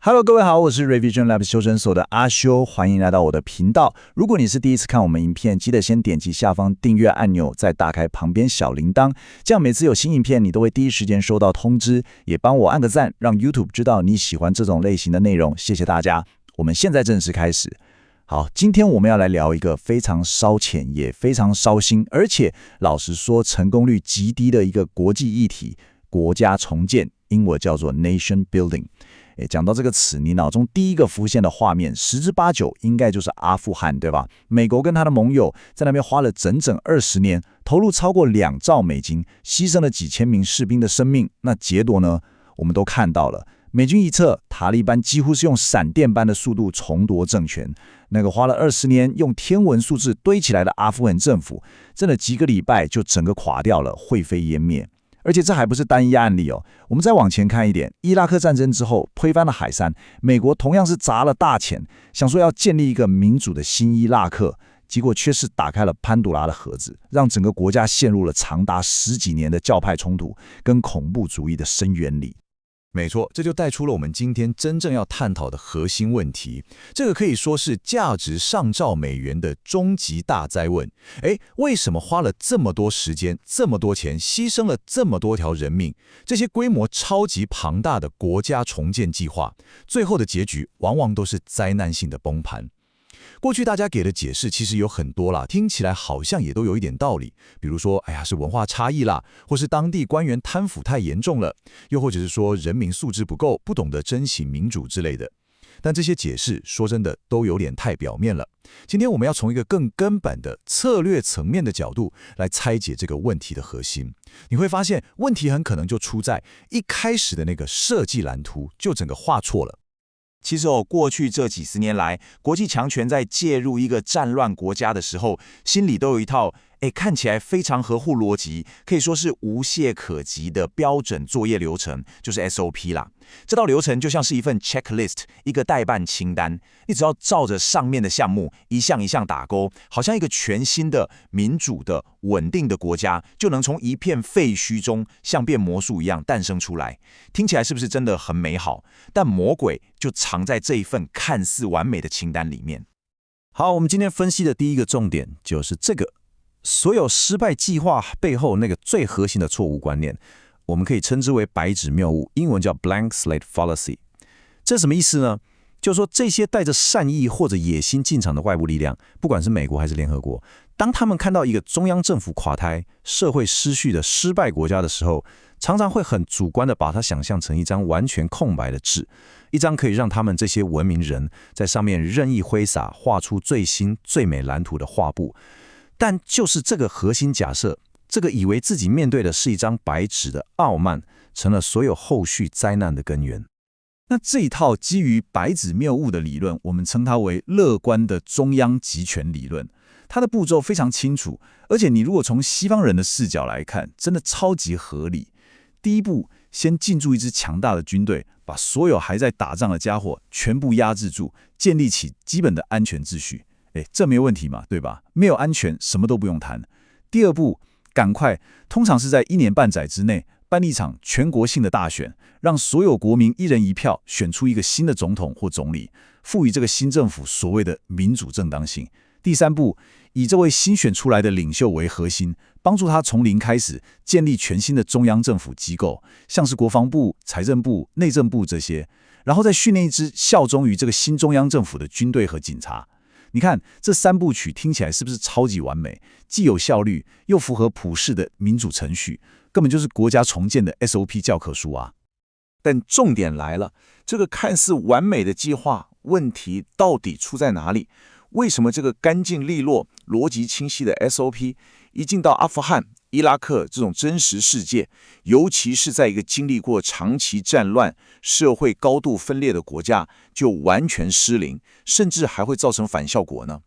Hello， 各位好，我是 Revision Lab 修身所的阿修，欢迎来到我的频道。如果你是第一次看我们影片，记得先点击下方订阅按钮，再打开旁边小铃铛，这样每次有新影片，你都会第一时间收到通知。也帮我按个赞，让 YouTube 知道你喜欢这种类型的内容，谢谢大家。我们现在正式开始。好，今天我们要来聊一个非常烧钱，也非常烧心，而且老实说成功率极低的一个国际议题——国家重建，英文叫做 Nation Building。讲到这个词，你脑中第一个浮现的画面，十之八九应该就是阿富汗，对吧？美国跟他的盟友在那边花了整整20年，投入超过2兆美金，牺牲了几千名士兵的生命。那结果呢？我们都看到了，美军一撤，塔利班几乎是用闪电般的速度重夺政权。那个花了20年用天文数字堆起来的阿富汗政府，真的几个礼拜就整个垮掉了，灰飞烟灭。而且这还不是单一案例哦，我们再往前看一点，伊拉克战争之后推翻了海珊，美国同样是砸了大钱，想说要建立一个民主的新伊拉克，结果却是打开了潘多拉的盒子，让整个国家陷入了长达10几年的教派冲突跟恐怖主义的深渊里。没错，这就带出了我们今天真正要探讨的核心问题。这个可以说是价值上兆美元的终极大哉问。为什么花了这么多时间、这么多钱，牺牲了这么多条人命，这些规模超级庞大的国家重建计划，最后的结局往往都是灾难性的崩盘？过去大家给的解释其实有很多啦，听起来好像也都有一点道理。比如说，是文化差异啦，或是当地官员贪腐太严重了，又或者是说人民素质不够，不懂得珍惜民主之类的。但这些解释说真的都有点太表面了。今天我们要从一个更根本的策略层面的角度来拆解这个问题的核心。你会发现问题很可能就出在一开始的那个设计蓝图就整个画错了。其实过去这几十年来，国际强权在介入一个战乱国家的时候，心里都有一套看起来非常合乎逻辑，可以说是无懈可击的标准作业流程，就是 SOP 啦。这套流程就像是一份 checklist， 一个待办清单，你只要照着上面的项目一项一项打勾，好像一个全新的民主的稳定的国家就能从一片废墟中像变魔术一样诞生出来。听起来是不是真的很美好？但魔鬼就藏在这一份看似完美的清单里面。好，我们今天分析的第一个重点就是这个所有失败计划背后那个最核心的错误观念，我们可以称之为白纸谬误，英文叫 blank slate fallacy。 这什么意思呢？就是说这些带着善意或者野心进场的外部力量，不管是美国还是联合国，当他们看到一个中央政府垮台、社会失序的失败国家的时候，常常会很主观的把它想象成一张完全空白的纸，一张可以让他们这些文明人在上面任意挥洒，画出最新最美蓝图的画布。但就是这个核心假设，这个以为自己面对的是一张白纸的傲慢，成了所有后续灾难的根源。那这一套基于白纸谬误的理论，我们称它为乐观的中央集权理论。它的步骤非常清楚，而且你如果从西方人的视角来看，真的超级合理。第一步，先进驻一支强大的军队，把所有还在打仗的家伙全部压制住，建立起基本的安全秩序。这没有问题嘛，对吧？没有安全，什么都不用谈。第二步，赶快，通常是在1年半载之内，办一场全国性的大选，让所有国民1人1票选出一个新的总统或总理，赋予这个新政府所谓的民主正当性。第三步，以这位新选出来的领袖为核心，帮助他从零开始建立全新的中央政府机构，像是国防部、财政部、内政部这些，然后再训练一支效忠于这个新中央政府的军队和警察。你看这3部曲听起来是不是超级完美？既有效率，又符合普世的民主程序，根本就是国家重建的 SOP 教科书啊！但重点来了，这个看似完美的计划，问题到底出在哪里？为什么这个干净利落、逻辑清晰的 SOP 一进到阿富汗、伊拉克这种真实世界，尤其是在一个经历过长期战乱、社会高度分裂的国家，就完全失灵，甚至还会造成反效果呢？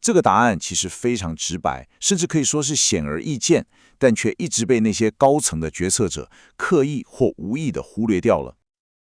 这个答案其实非常直白，甚至可以说是显而易见，但却一直被那些高层的决策者刻意或无意地忽略掉了。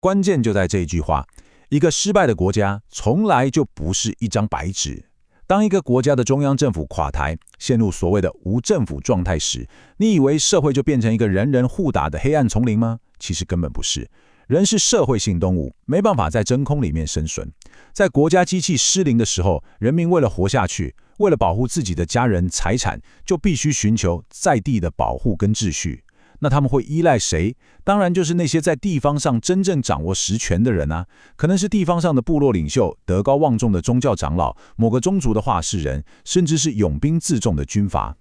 关键就在这一句话：一个失败的国家从来就不是一张白纸。当一个国家的中央政府垮台，陷入所谓的无政府状态时，你以为社会就变成一个人人互打的黑暗丛林吗？其实根本不是。人是社会性动物，没办法在真空里面生存。在国家机器失灵的时候，人民为了活下去，为了保护自己的家人财产，就必须寻求在地的保护跟秩序。那他们会依赖谁？当然就是那些在地方上真正掌握实权的人啊，可能是地方上的部落领袖、德高望重的宗教长老、某个宗族的话事人，甚至是拥兵自重的军阀。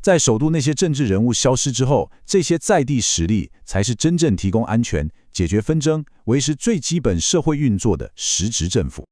在首都那些政治人物消失之后，这些在地实力才是真正提供安全、解决纷争、维持最基本社会运作的实质政府。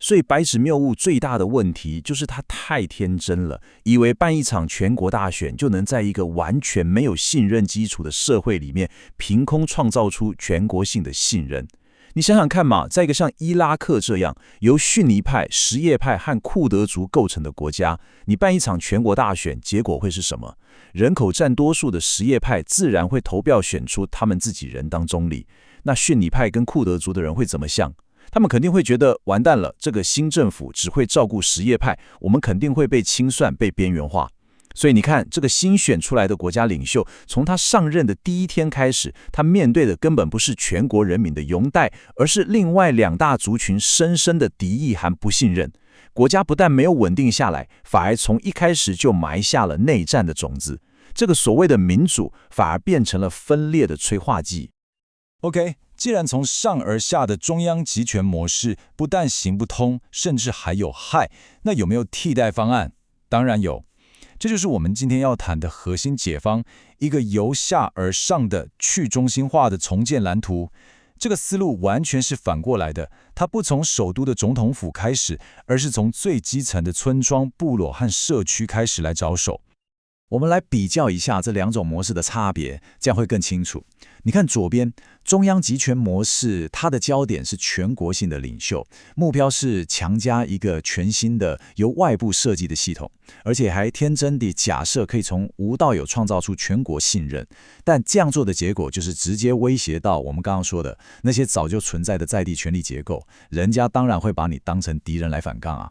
所以白纸谬误最大的问题就是他太天真了，以为办一场全国大选就能在一个完全没有信任基础的社会里面凭空创造出全国性的信任。你想想看嘛，在一个像伊拉克这样由逊尼派、什叶派和库德族构成的国家，你办一场全国大选，结果会是什么？人口占多数的什叶派自然会投票选出他们自己人当总理，那逊尼派跟库德族的人会怎么想？他们肯定会觉得完蛋了，这个新政府只会照顾什叶派，我们肯定会被清算、被边缘化。所以你看，这个新选出来的国家领袖，从他上任的第一天开始，他面对的根本不是全国人民的拥戴，而是另外两大族群深深的敌意和不信任。国家不但没有稳定下来，反而从一开始就埋下了内战的种子。这个所谓的民主，反而变成了分裂的催化剂。OK， 既然从上而下的中央集权模式不但行不通，甚至还有害，那有没有替代方案？当然有。这就是我们今天要谈的核心解方，一个由下而上的去中心化的重建蓝图。这个思路完全是反过来的，它不从首都的总统府开始，而是从最基层的村庄、部落和社区开始来着手。我们来比较一下这两种模式的差别，这样会更清楚。你看左边，中央集权模式，它的焦点是全国性的领袖，目标是强加一个全新的由外部设计的系统，而且还天真地假设可以从无到有创造出全国信任。但这样做的结果就是直接威胁到我们刚刚说的那些早就存在的在地权力结构，人家当然会把你当成敌人来反抗啊。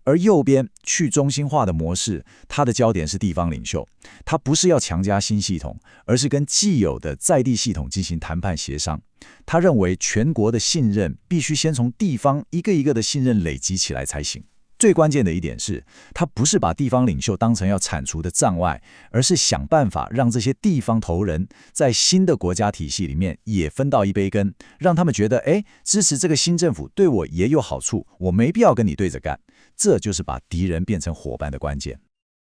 而右边去中心化的模式，它的焦点是地方领袖，它不是要强加新系统，而是跟既有的在地系统进行谈判协商。他认为全国的信任必须先从地方一个一个的信任累积起来才行。最关键的一点是，他不是把地方领袖当成要铲除的障碍，而是想办法让这些地方头人在新的国家体系里面也分到一杯羹，让他们觉得，支持这个新政府对我也有好处，我没必要跟你对着干。这就是把敌人变成伙伴的关键。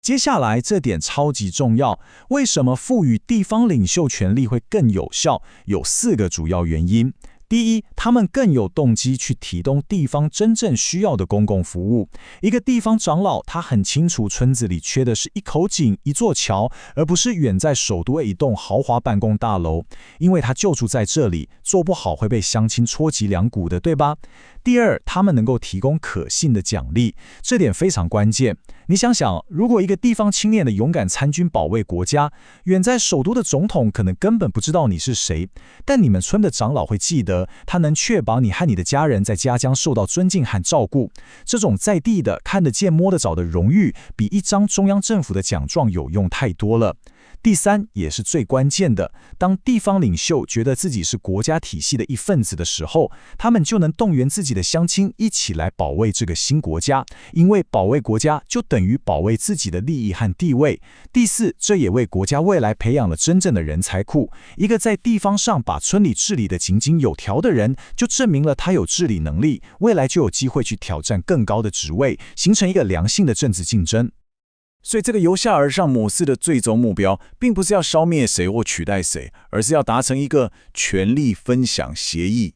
接下来这点超级重要，为什么赋予地方领袖权力会更有效？有4个主要原因。第一，他们更有动机去提供地方真正需要的公共服务。一个地方长老，他很清楚村子里缺的是一口井、一座桥，而不是远在首都的一栋豪华办公大楼。因为他就住在这里，做不好会被乡亲戳脊梁骨的，对吧？第二，他们能够提供可信的奖励，这点非常关键。你想想，如果一个地方青年的勇敢参军保卫国家，远在首都的总统可能根本不知道你是谁，但你们村的长老会记得，他能确保你和你的家人在家将受到尊敬和照顾。这种在地的、看得见摸得着的荣誉，比一张中央政府的奖状有用太多了。第三，也是最关键的，当地方领袖觉得自己是国家体系的一份子的时候，他们就能动员自己的乡亲一起来保卫这个新国家，因为保卫国家就等于保卫自己的利益和地位。第四，这也为国家未来培养了真正的人才库。一个在地方上把村里治理得井井有条的人，就证明了他有治理能力，未来就有机会去挑战更高的职位，形成一个良性的政治竞争。所以这个由下而上模式的最终目标，并不是要消灭谁或取代谁，而是要达成一个权力分享协议，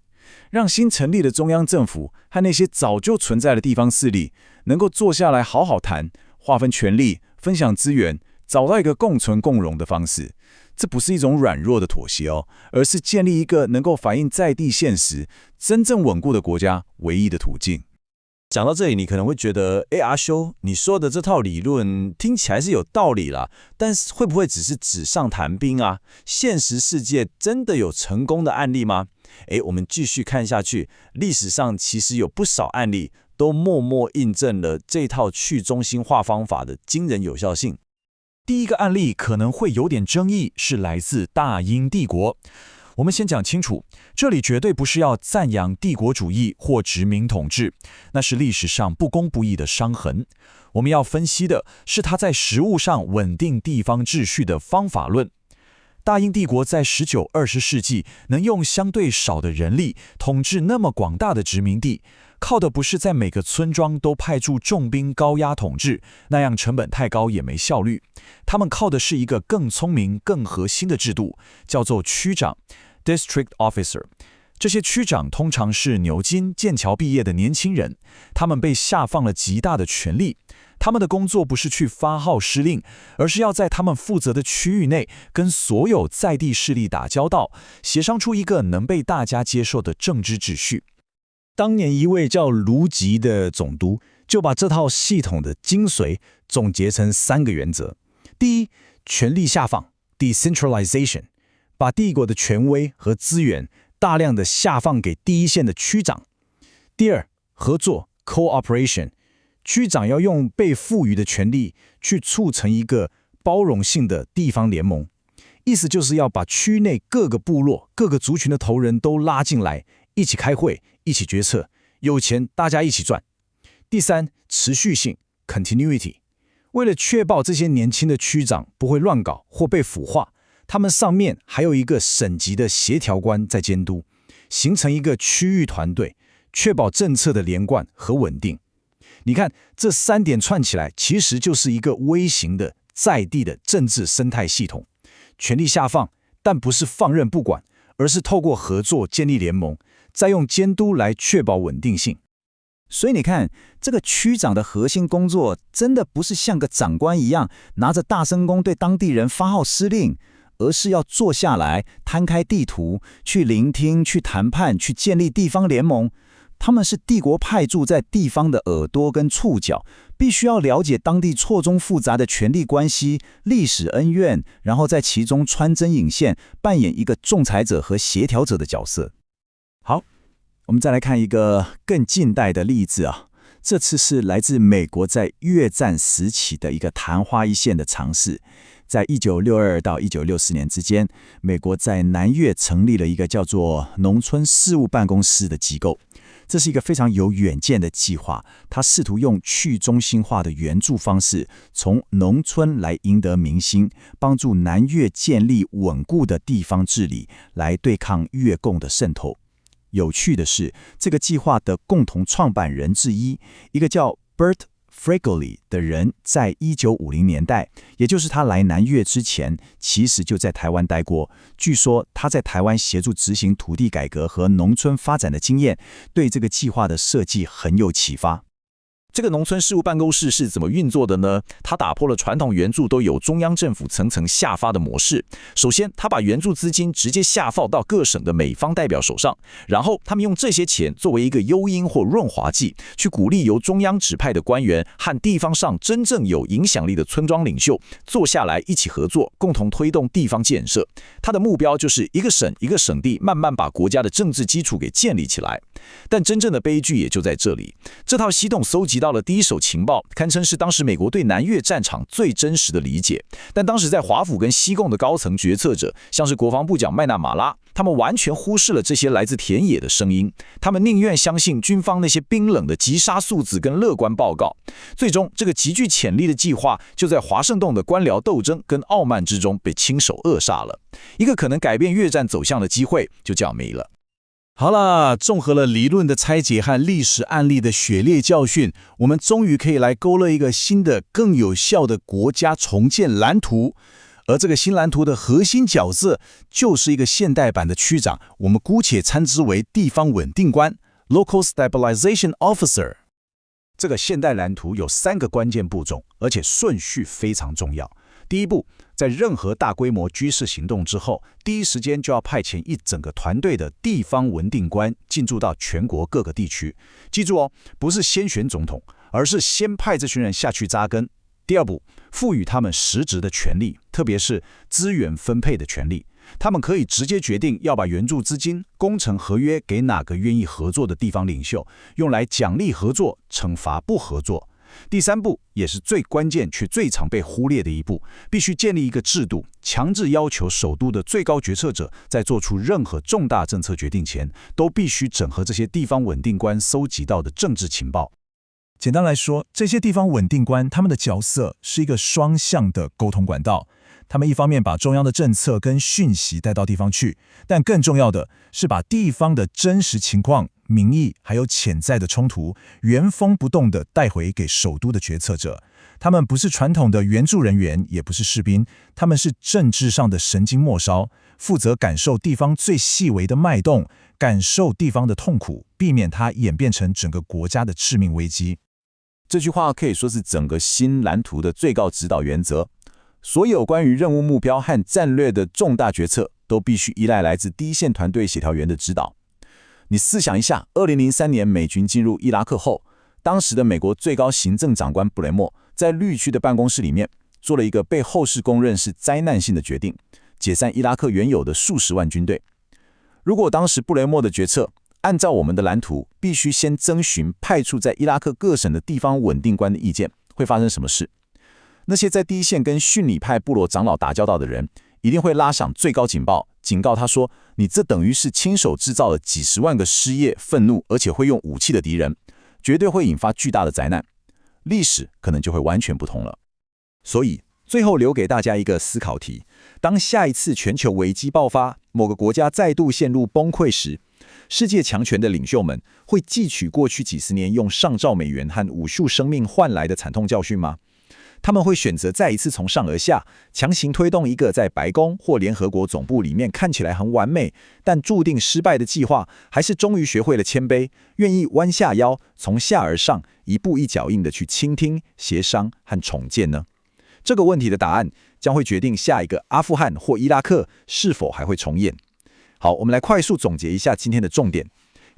让新成立的中央政府和那些早就存在的地方势力能够坐下来好好谈，划分权力，分享资源，找到一个共存共荣的方式。这不是一种软弱的妥协哦，而是建立一个能够反映在地现实、真正稳固的国家唯一的途径。讲到这里，你可能会觉得，阿修，你说的这套理论听起来是有道理啦，但是会不会只是纸上谈兵啊？现实世界真的有成功的案例吗？我们继续看下去，历史上其实有不少案例都默默印证了这套去中心化方法的惊人有效性。第一个案例可能会有点争议，是来自大英帝国。我们先讲清楚，这里绝对不是要赞扬帝国主义或殖民统治，那是历史上不公不义的伤痕。我们要分析的是它在实务上稳定地方秩序的方法论。大英帝国在19、20世纪能用相对少的人力统治那么广大的殖民地，靠的不是在每个村庄都派驻重兵高压统治，那样成本太高也没效率。他们靠的是一个更聪明、更核心的制度，叫做区长 （District Officer）。这些区长通常是牛津、剑桥毕业的年轻人，他们被下放了极大的权力。他们的工作不是去发号施令，而是要在他们负责的区域内跟所有在地势力打交道，协商出一个能被大家接受的政治秩序。当年一位叫卢吉的总督就把这套系统的精髓总结成3个原则：第一，权力下放 （decentralization）， 把帝国的权威和资源大量的下放给第一线的区长；第二，合作 （cooperation）。区长要用被赋予的权力去促成一个包容性的地方联盟，意思就是要把区内各个部落、各个族群的头人都拉进来，一起开会，一起决策，有钱大家一起赚。第三，持续性 continuity， 为了确保这些年轻的区长不会乱搞或被腐化，他们上面还有一个省级的协调官在监督，形成一个区域团队，确保政策的连贯和稳定。你看，这3点串起来，其实就是一个微型的在地的政治生态系统。权力下放，但不是放任不管，而是透过合作建立联盟，再用监督来确保稳定性。所以你看，这个区长的核心工作，真的不是像个长官一样拿着大声公对当地人发号施令，而是要坐下来，摊开地图，去聆听，去谈判，去建立地方联盟。他们是帝国派驻在地方的耳朵跟触角，必须要了解当地错综复杂的权力关系、历史恩怨，然后在其中穿针引线，扮演一个仲裁者和协调者的角色。好，我们再来看一个更近代的例子啊，这次是来自美国在越战时期的一个昙花一现的尝试。在1962到1964年之间，美国在南越成立了一个叫做农村事务办公室的机构。这是一个非常有远见的计划，它试图用去中心化的援助方式，从农村来赢得民心，帮助南越建立稳固的地方治理，来对抗越共的渗透。有趣的是，这个计划的共同创办人之一，一个叫 Bert Fregoli 的人，在1950年代，也就是他来南越之前，其实就在台湾待过。据说他在台湾协助执行土地改革和农村发展的经验，对这个计划的设计很有启发。这个农村事务办公室是怎么运作的呢？它打破了传统援助都由中央政府层层下发的模式。首先，它把援助资金直接下放到各省的美方代表手上，然后他们用这些钱作为一个诱因或润滑剂，去鼓励由中央指派的官员和地方上真正有影响力的村庄领袖坐下来一起合作，共同推动地方建设。它的目标就是一个省一个省地慢慢把国家的政治基础给建立起来。但真正的悲剧也就在这里，这套系统搜集到了第一手情报，堪称是当时美国对南越战场最真实的理解。但当时在华府跟西贡的高层决策者，像是国防部长麦纳马拉，他们完全忽视了这些来自田野的声音，他们宁愿相信军方那些冰冷的击杀数字跟乐观报告。最终，这个极具潜力的计划就在华盛顿的官僚斗争跟傲慢之中被亲手扼杀了。一个可能改变越战走向的机会就这样没了。好了，综合了理论的拆解和历史案例的血泪教训，我们终于可以来勾勒一个新的、更有效的国家重建蓝图。而这个新蓝图的核心角色，就是一个现代版的区长，我们姑且称之为地方稳定官 （Local Stabilization Officer）。这个现代蓝图有3个关键步骤，而且顺序非常重要。第一步，在任何大规模军事行动之后，第一时间就要派遣一整个团队的地方稳定官进驻到全国各个地区。记住哦，不是先选总统，而是先派这群人下去扎根。第二步，赋予他们实质的权利，特别是资源分配的权利。他们可以直接决定要把援助资金、工程合约给哪个愿意合作的地方领袖，用来奖励合作，惩罚不合作。第三步，也是最关键却最常被忽略的一步，必须建立一个制度，强制要求首都的最高决策者在做出任何重大政策决定前，都必须整合这些地方稳定官搜集到的政治情报。简单来说，这些地方稳定官他们的角色是一个双向的沟通管道。他们一方面把中央的政策跟讯息带到地方去，但更重要的是把地方的真实情况、民意还有潜在的冲突原封不动地带回给首都的决策者。他们不是传统的援助人员，也不是士兵，他们是政治上的神经末梢，负责感受地方最细微的脉动，感受地方的痛苦，避免它演变成整个国家的致命危机。这句话可以说是整个新蓝图的最高指导原则。所有关于任务目标和战略的重大决策，都必须依赖来自第一线团队协调员的指导。你思想一下，2003年美军进入伊拉克后，当时的美国最高行政长官布雷默在绿区的办公室里面做了一个被后世公认是灾难性的决定，解散伊拉克原有的数十万军队。如果当时布雷默的决策按照我们的蓝图，必须先征询派驻在伊拉克各省的地方稳定官的意见，会发生什么事？那些在第一线跟逊尼派部落长老打交道的人，一定会拉响最高警报，警告他说：“你这等于是亲手制造了几十万个失业、愤怒，而且会用武器的敌人，绝对会引发巨大的灾难。”历史可能就会完全不同了。所以，最后留给大家一个思考题：当下一次全球危机爆发，某个国家再度陷入崩溃时，世界强权的领袖们会汲取过去几十年用上兆美元和无数生命换来的惨痛教训吗？他们会选择再一次从上而下强行推动一个在白宫或联合国总部里面看起来很完美，但注定失败的计划，还是终于学会了谦卑，愿意弯下腰，从下而上，一步一脚印的去倾听、协商和重建呢？这个问题的答案将会决定下一个阿富汗或伊拉克是否还会重演。好，我们来快速总结一下今天的重点。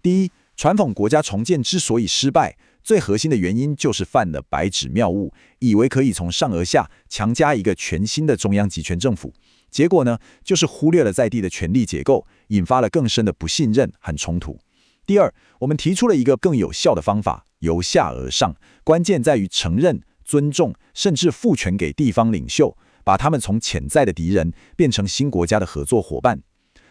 第一，传统国家重建之所以失败，最核心的原因就是犯了白纸谬误，以为可以从上而下强加一个全新的中央集权政府，结果呢，就是忽略了在地的权力结构，引发了更深的不信任和冲突。第二，我们提出了一个更有效的方法，由下而上，关键在于承认、尊重，甚至赋权给地方领袖，把他们从潜在的敌人变成新国家的合作伙伴。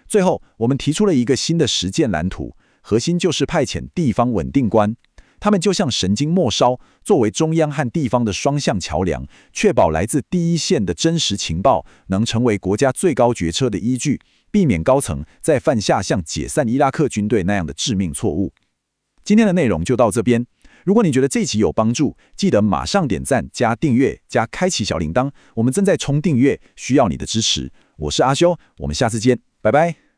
最后，我们提出了一个新的实践蓝图，核心就是派遣地方稳定官。他们就像神经末梢，作为中央和地方的双向桥梁，确保来自第一线的真实情报能成为国家最高决策的依据，避免高层再犯下像解散伊拉克军队那样的致命错误。今天的内容就到这边。如果你觉得这期有帮助，记得马上点赞、加订阅、加开启小铃铛。我们正在冲订阅，需要你的支持。我是阿修，我们下次见，拜拜。